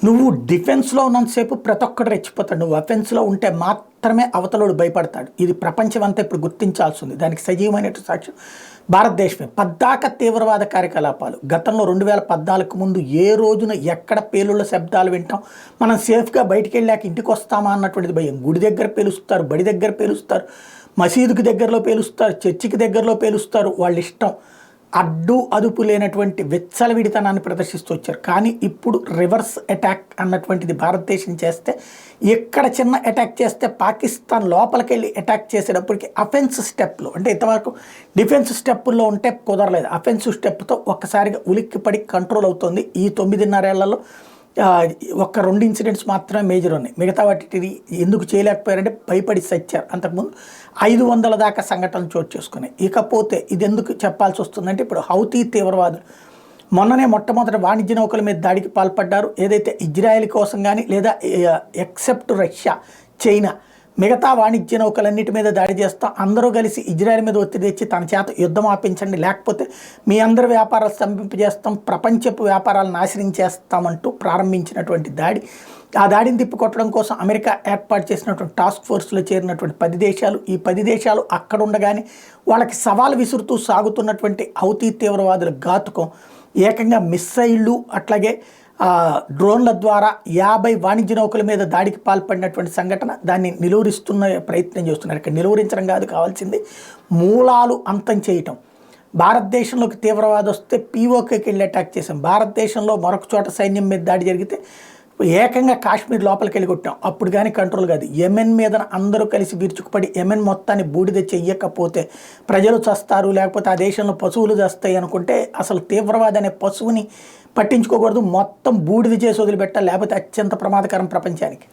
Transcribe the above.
నువ్వు డిఫెన్స్లో ఉన్నంతసేపు ప్రతి ఒక్కడు రెచ్చిపోతాడు. నువ్వు అఫెన్స్లో ఉంటే మాత్రమే అవతలోడు భయపడతాడు. ఇది ప్రపంచం అంతా ఇప్పుడు గుర్తించాల్సి ఉంది. దానికి సజీవమైన సాక్ష్యం భారతదేశమే. పద్దాక తీవ్రవాద కార్యకలాపాలు గతంలో 2014 ముందు ఏ రోజున ఎక్కడ పేలుళ్ళ శబ్దాలు వింటాం, మనం సేఫ్గా బయటికి వెళ్ళాక ఇంటికి వస్తామా అన్నటువంటిది భయం. గుడి దగ్గర పేలుస్తారు, బడి దగ్గర పేలుస్తారు, మసీదుకి దగ్గరలో పేలుస్తారు, చర్చికి దగ్గరలో పేలుస్తారు. వాళ్ళ ఇష్టం. అడ్డు అదుపు లేనటువంటి విచ్చలవిడితనాన్ని ప్రదర్శిస్తూ వచ్చారు. కానీ ఇప్పుడు రివర్స్ అటాక్ అన్నటువంటిది భారతదేశం చేస్తే, ఎక్కడ చిన్న అటాక్ చేస్తే పాకిస్తాన్ లోపలికి వెళ్ళి అటాక్ చేసేటప్పటికి అఫెన్స్ స్టెప్లో, అంటే ఇంతవరకు డిఫెన్స్ స్టెప్పుల్లో ఉంటే కుదరలేదు, అఫెన్సివ్ స్టెప్తో ఒక్కసారిగా ఉలిక్కిపడి కంట్రోల్ అవుతుంది. ఈ 9.5 ఏళ్లలో ఒక్క 2 ఇన్సిడెంట్స్ మాత్రమే మేజర్ ఉన్నాయి. మిగతా వాటి ఎందుకు చేయలేకపోయారంటే భయపడి సచ్చారు. అంతకుముందు 500 దాకా సంఘటనలు చోటు చేసుకున్నాయి. ఇకపోతే ఇది ఎందుకు చెప్పాల్సి వస్తుందంటే, ఇప్పుడు హౌతీ తీవ్రవాదులు మొన్ననే మొట్టమొదటి వాణిజ్య నౌకల మీద దాడికి పాల్పడ్డారు. ఏదైతే ఇజ్రాయెల్ కోసం కానీ లేదా ఎక్సెప్ట్ రష్యా, చైనా, మిగతా వాణిజ్య నౌకలన్నిటి మీద దాడి చేస్తాం, అందరూ కలిసి ఇజ్రాయెల్ మీద ఒత్తిడి తెచ్చి తన చేత యుద్ధం ఆపించండి, లేకపోతే మీ అందరి వ్యాపారాలు స్తంభింపజేస్తాం, ప్రపంచపు వ్యాపారాలు నాశనం చేస్తామంటూ ప్రారంభించినటువంటి దాడి. ఆ దాడిని తిప్పికొట్టడం కోసం అమెరికా ఏర్పాటు చేసినటువంటి టాస్క్ ఫోర్స్లో చేరినటువంటి 10 దేశాలు, ఈ 10 దేశాలు అక్కడ ఉండగానే వాళ్ళకి సవాల్ విసురుతూ సాగుతున్నటువంటి హౌతీ తీవ్రవాదుల ఘాతుకం ఏకంగా మిస్సైళ్ళు, అట్లాగే డ్రోన్ల ద్వారా 50 వాణిజ్య నౌకల మీద దాడికి పాల్పడినటువంటి సంఘటన. దాన్ని నిలువరిస్తున్న ప్రయత్నం చేస్తున్నారు. ఇక్కడ నిలువరించడం కాదు కావాల్సింది, మూలాలు అంతం చేయటం. భారతదేశంలోకి తీవ్రవాదం వస్తే పీఓకేకి వెళ్ళి అటాక్ చేసాం. భారతదేశంలో మరొక చోట సైన్యం మీద దాడి జరిగితే ఏకంగా కాశ్మీర్ లోపలికి వెళ్ళి కొట్టాం. అప్పుడు కానీ కంట్రోల్ కాదు. యెమెన్ మీద అందరూ కలిసి విరుచుకుపడి యెమెన్ మొత్తాన్ని బూడిద చెయ్యకపోతే ప్రజలు చస్తారు, లేకపోతే ఆ దేశంలో పశువులు చస్తాయి అనుకుంటే అసలు తీవ్రవాది అనే పశువుని పట్టించుకోకూడదు, మొత్తం బూడిద చేసి వదిలిపెట్టాలి, లేకపోతే అత్యంత ప్రమాదకరం ప్రపంచానికి.